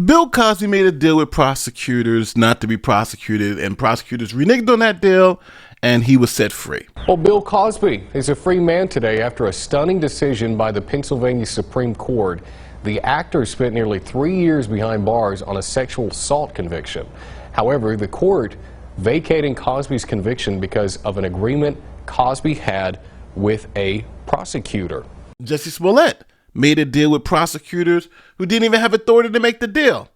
Bill Cosby made a deal with prosecutors not to be prosecuted, and prosecutors reneged on that deal, and he was set free. Well, Bill Cosby is a free man today after a stunning decision by the Pennsylvania Supreme Court. The actor spent nearly 3 years behind bars on a sexual assault conviction. However, the court vacating Cosby's conviction because of an agreement Cosby had with a prosecutor. Jussie Smollett made a deal with prosecutors who didn't even have authority to make the deal,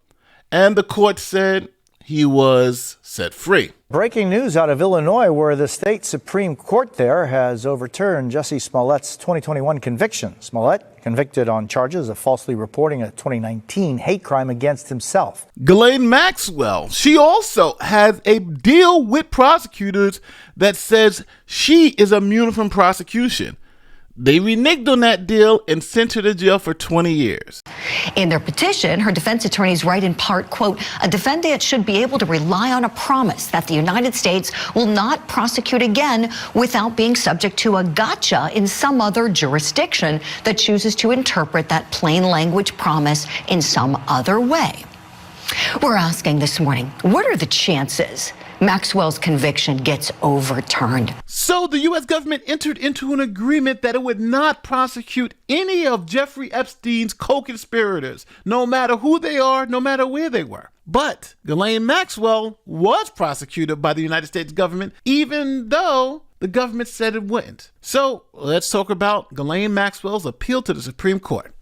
and the court said he was set free. Breaking news out of Illinois, where the state Supreme Court there has overturned Jussie Smollett's 2021 conviction. Smollett convicted on charges of falsely reporting a 2019 hate crime against himself. Ghislaine Maxwell, she also has a deal with prosecutors that says she is immune from prosecution. They reneged on that deal and sent her to jail for 20 years. In their petition, her defense attorneys write in part, quote, a defendant should be able to rely on a promise that the United States will not prosecute again without being subject to a gotcha in some other jurisdiction that chooses to interpret that plain language promise in some other way. We're asking this morning, what are the chances Maxwell's conviction gets overturned? So the U.S. government entered into an agreement that it would not prosecute any of Jeffrey Epstein's co-conspirators, no matter who they are, no matter where they were. But Ghislaine Maxwell was prosecuted by the United States government, even though the government said it wouldn't. So let's talk about Ghislaine Maxwell's appeal to the Supreme Court.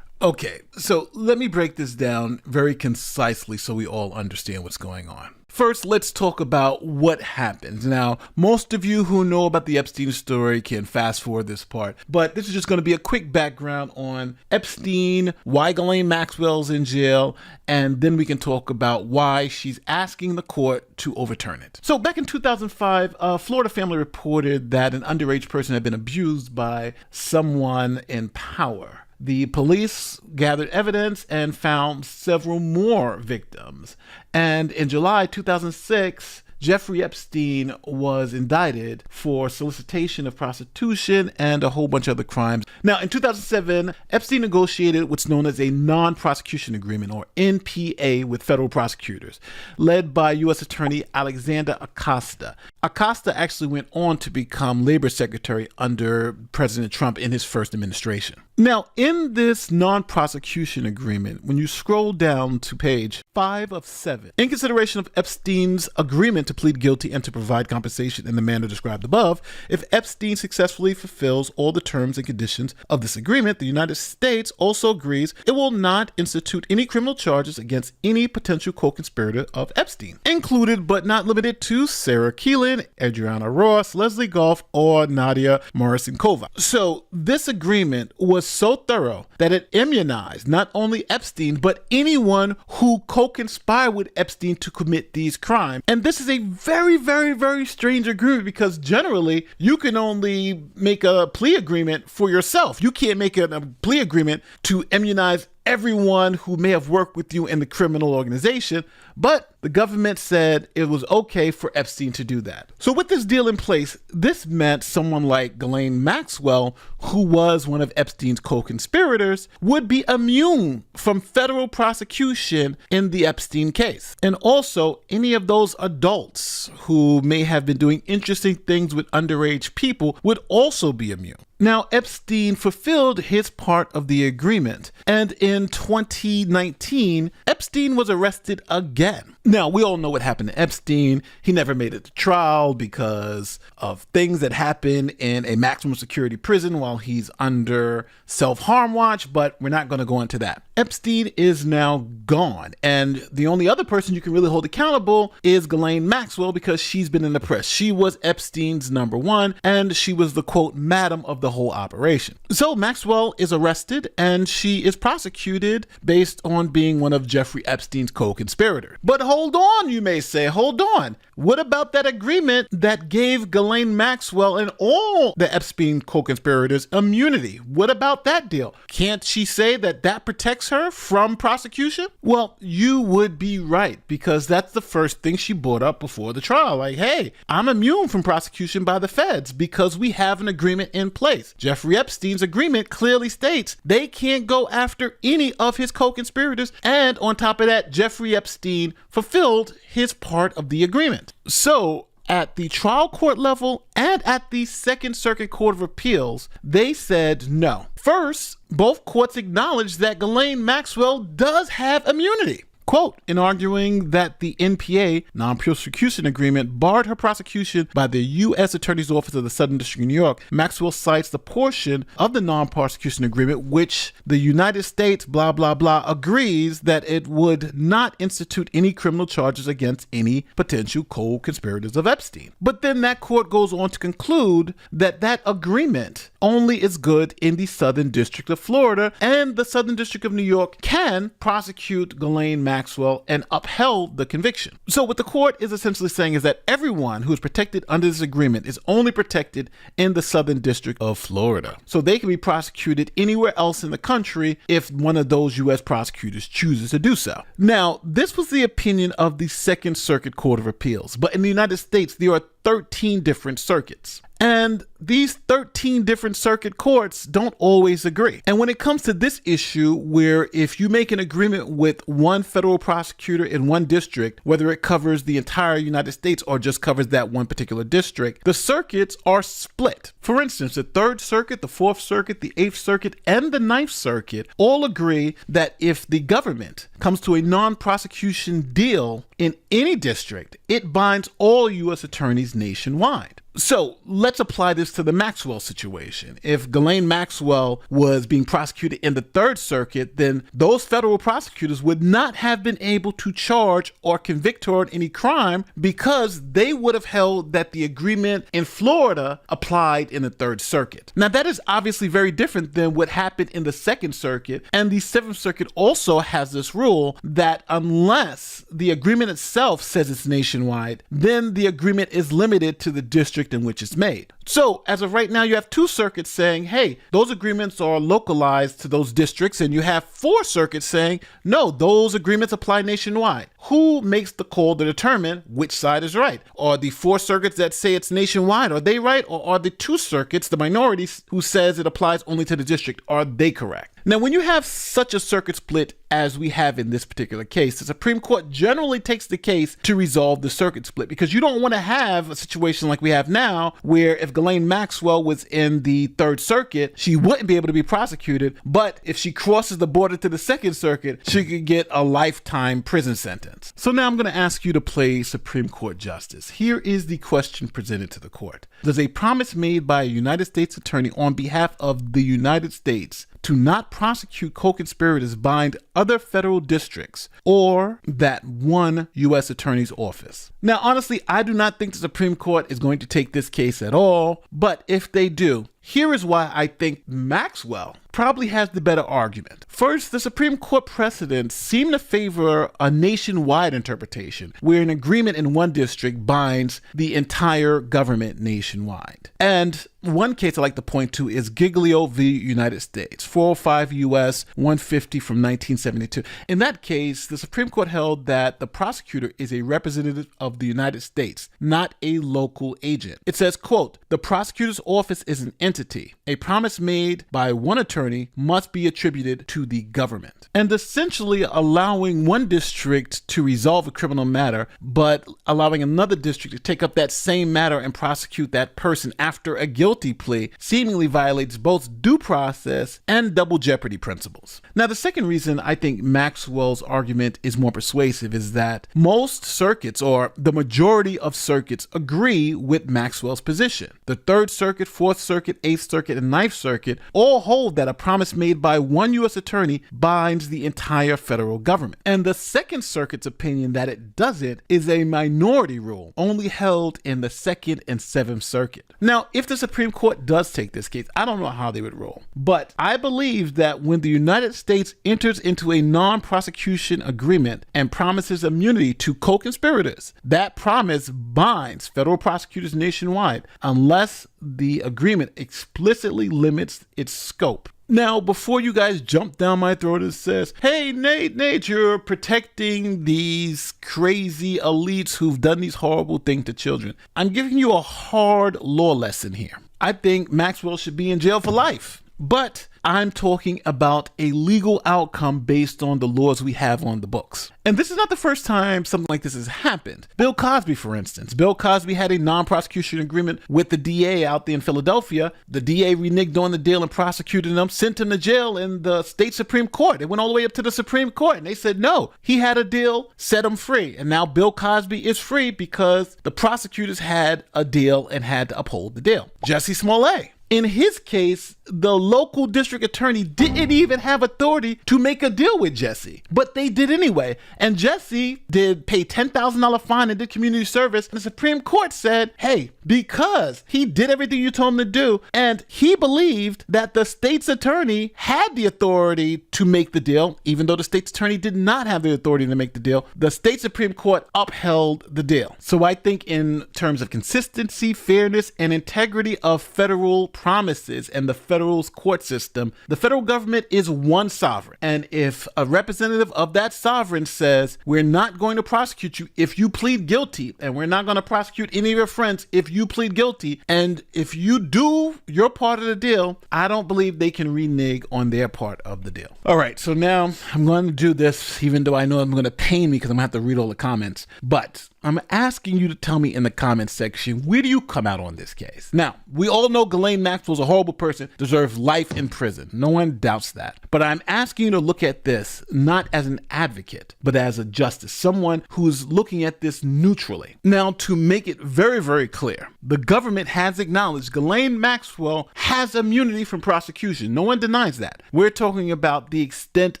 Okay, so let me break this down very concisely so we all understand what's going on. First, let's talk about what happened. Now, most of you who know about the Epstein story can fast forward this part, but this is just going to be a quick background on Epstein, why Ghislaine Maxwell's in jail, and then we can talk about why she's asking the court to overturn it. So back in 2005, a Florida family reported that an underage person had been abused by someone in power. The police gathered evidence and found several more victims. And in July 2006, Jeffrey Epstein was indicted for solicitation of prostitution and a whole bunch of other crimes. Now, in 2007, Epstein negotiated what's known as a non-prosecution agreement, or NPA, with federal prosecutors, led by U.S. Attorney Alexander Acosta. Acosta actually went on to become Labor Secretary under President Trump in his first administration. Now, in this non-prosecution agreement, when you scroll down to page 5 of 7, in consideration of Epstein's agreement to plead guilty and to provide compensation in the manner described above, if Epstein successfully fulfills all the terms and conditions of this agreement, the United States also agrees it will not institute any criminal charges against any potential co-conspirator of Epstein, included but not limited to Sarah Keelan, Adriana Ross, Leslie Goff, or Nadia Morrison-Kova. So this agreement was so thorough that it immunized not only Epstein, but anyone who co-conspired with Epstein to commit these crimes. And this is a very, very, very strange agreement because generally you can only make a plea agreement for yourself. You can't make a plea agreement to immunize everyone who may have worked with you in the criminal organization, but the government said it was okay for Epstein to do that. So with this deal in place, this meant someone like Ghislaine Maxwell, who was one of Epstein's co-conspirators, would be immune from federal prosecution in the Epstein case. And also, any of those adults who may have been doing interesting things with underage people would also be immune. Now, Epstein fulfilled his part of the agreement, and in 2019, Epstein was arrested again. Now, we all know what happened to Epstein. He never made it to trial because of things that happened in a maximum security prison while he's under self-harm watch, but we're not going to go into that. Epstein is now gone, and the only other person you can really hold accountable is Ghislaine Maxwell because she's been in the press. She was Epstein's number one, and she was the, quote, madam of the whole operation. So Maxwell is arrested, and she is prosecuted based on being one of Jeffrey Epstein's co-conspirators. But hold on, you may say, hold on. What about that agreement that gave Ghislaine Maxwell and all the Epstein co-conspirators immunity? What about that deal? Can't she say that that protects her from prosecution? Well, you would be right, because that's the first thing she brought up before the trial. Like, hey, I'm immune from prosecution by the feds because we have an agreement in place. Jeffrey Epstein's agreement clearly states they can't go after any of his co-conspirators. And on top of that, Jeffrey Epstein fulfilled his part of the agreement. So at the trial court level and at the Second Circuit Court of Appeals, they said no. First, both courts acknowledged that Ghislaine Maxwell does have immunity. Quote, in arguing that the NPA, non-prosecution agreement, barred her prosecution by the U.S. Attorney's Office of the Southern District of New York, Maxwell cites the portion of the non-prosecution agreement which the United States, blah, blah, blah, agrees that it would not institute any criminal charges against any potential co-conspirators of Epstein. But then that court goes on to conclude that that agreement only is good in the Southern District of Florida, and the Southern District of New York can prosecute Ghislaine Maxwell and upheld the conviction. So what the court is essentially saying is that everyone who is protected under this agreement is only protected in the Southern District of Florida. So they can be prosecuted anywhere else in the country if one of those U.S. prosecutors chooses to do so. Now, this was the opinion of the Second Circuit Court of Appeals, but in the United States, there are 13 different circuits. And these 13 different circuit courts don't always agree. And when it comes to this issue, where if you make an agreement with one federal prosecutor in one district, whether it covers the entire United States or just covers that one particular district, the circuits are split. For instance, the Third Circuit, the Fourth Circuit, the Eighth Circuit, and the Ninth Circuit all agree that if the government comes to a non-prosecution deal in any district, it binds all U.S. attorneys nationwide. So let's apply this to the Maxwell situation. If Ghislaine Maxwell was being prosecuted in the Third Circuit, then those federal prosecutors would not have been able to charge or convict her on any crime because they would have held that the agreement in Florida applied in the Third Circuit. Now, that is obviously very different than what happened in the Second Circuit, and the Seventh Circuit also has this rule that unless the agreement itself says it's nationwide, then the agreement is limited to the district in which it's made. So as of right now, you have two circuits saying, hey, those agreements are localized to those districts, and you have four circuits saying, no, those agreements apply nationwide. Who makes the call to determine which side is right? Are the four circuits that say it's nationwide, are they right? Or are the two circuits, the minorities, who says it applies only to the district, are they correct? Now, when you have such a circuit split as we have in this particular case, the Supreme Court generally takes the case to resolve the circuit split, because you don't want to have a situation like we have now, where if Ghislaine Maxwell was in the Third Circuit, she wouldn't be able to be prosecuted, but if she crosses the border to the Second Circuit, she could get a lifetime prison sentence. So now I'm going to ask you to play Supreme Court Justice. Here is the question presented to the court. Does a promise made by a United States attorney on behalf of the United States to not prosecute co-conspirators bind other federal districts or that one U.S. attorney's office? Now, honestly, I do not think the Supreme Court is going to take this case at all, but if they do, here is why I think Maxwell probably has the better argument. First, the Supreme Court precedents seem to favor a nationwide interpretation, where an agreement in one district binds the entire government nationwide. And one case I like to point to is Giglio v. United States, 405 U.S. 150 from 1972. In that case, the Supreme Court held that the prosecutor is a representative of the United States, not a local agent. It says, quote, the prosecutor's office is an entity. A promise made by one attorney must be attributed to the government. And essentially allowing one district to resolve a criminal matter, but allowing another district to take up that same matter and prosecute that person after a guilty plea seemingly violates both due process and double jeopardy principles. Now, the second reason I think Maxwell's argument is more persuasive is that most circuits, or the majority of circuits, agree with Maxwell's position. The Third Circuit, Fourth Circuit, Circuit, 8th Circuit, and 9th Circuit all hold that a promise made by one U.S. attorney binds the entire federal government. And the 2nd Circuit's opinion that it doesn't is a minority rule, only held in the 2nd and 7th Circuit. Now, if the Supreme Court does take this case, I don't know how they would rule, but I believe that when the United States enters into a non-prosecution agreement and promises immunity to co-conspirators, that promise binds federal prosecutors nationwide unless the agreement explicitly limits its scope. Now, before you guys jump down my throat and says, hey, Nate, you're protecting these crazy elites who've done these horrible things to children, I'm giving you a hard law lesson here. I think Maxwell should be in jail for life. But I'm talking about a legal outcome based on the laws we have on the books. And this is not the first time something like this has happened. Bill Cosby, for instance. Bill Cosby had a non-prosecution agreement with the DA out there in Philadelphia. The DA reneged on the deal and prosecuted him, sent him to jail in the state Supreme Court. It went all the way up to the Supreme Court, and they said no. He had a deal, set him free. And now Bill Cosby is free because the prosecutors had a deal and had to uphold the deal. Jussie Smollett. In his case, the local district attorney didn't even have authority to make a deal with Jussie, but they did anyway. And Jussie did pay $10,000 fine and did community service. And the Supreme Court said, hey, because he did everything you told him to do, and he believed that the state's attorney had the authority to make the deal, even though the state's attorney did not have the authority to make the deal, the state Supreme Court upheld the deal. So I think in terms of consistency, fairness, and integrity of federal promises and the federal court system, the federal government is one sovereign. And if a representative of that sovereign says, we're not going to prosecute you if you plead guilty, and we're not going to prosecute any of your friends if you plead guilty, and if you do your part of the deal, I don't believe they can renege on their part of the deal. All right, so now I'm going to do this, even though I know I'm going to pain me because I'm going to have to read all the comments, but I'm asking you to tell me in the comments section, where do you come out on this case? Now, we all know Ghislaine Maxwell's a horrible person, deserves life in prison. No one doubts that. But I'm asking you to look at this not as an advocate, but as a justice, someone who's looking at this neutrally. Now, to make it very, very clear, the government has acknowledged Ghislaine Maxwell has immunity from prosecution. No one denies that. We're talking about the extent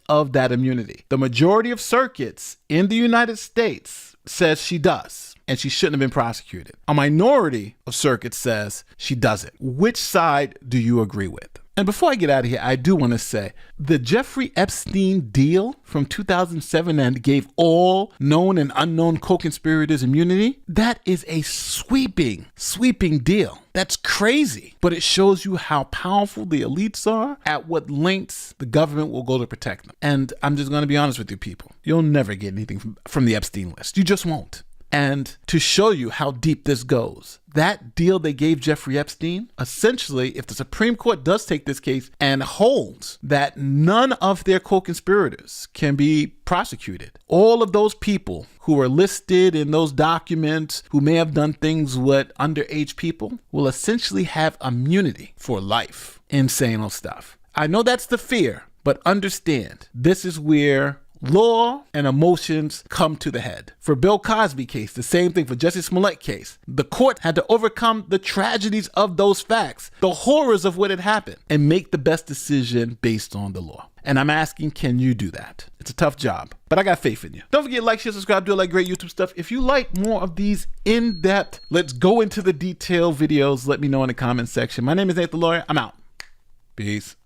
of that immunity. The majority of circuits in the United States says she does, and she shouldn't have been prosecuted. A minority of circuits says she doesn't. Which side do you agree with? And before I get out of here, I do want to say the Jeffrey Epstein deal from 2007 and gave all known and unknown co-conspirators immunity, that is a sweeping deal. That's crazy. But it shows you how powerful the elites are, at what lengths the government will go to protect them. And I'm just going to be honest with you people. You'll never get anything from the Epstein list. You just won't. And to show you how deep this goes, that deal they gave Jeffrey Epstein, essentially, if the Supreme Court does take this case and holds that none of their co-conspirators can be prosecuted, all of those people who are listed in those documents who may have done things with underage people will essentially have immunity for life. Insane old stuff. I know that's the fear, but understand, this is where law and emotions come to the head. For Bill Cosby case, the same thing. For Jussie Smollett case, the court had to overcome the tragedies of those facts, the horrors of what had happened, and make the best decision based on the law. And I'm asking, can you do that? It's a tough job, but I got faith in you. Don't forget, like, share, subscribe, do all that great YouTube stuff. If you like more of these in-depth, let's go into the detail videos, let me know in the comment section. My name is Nate the Lawyer. I'm out. Peace.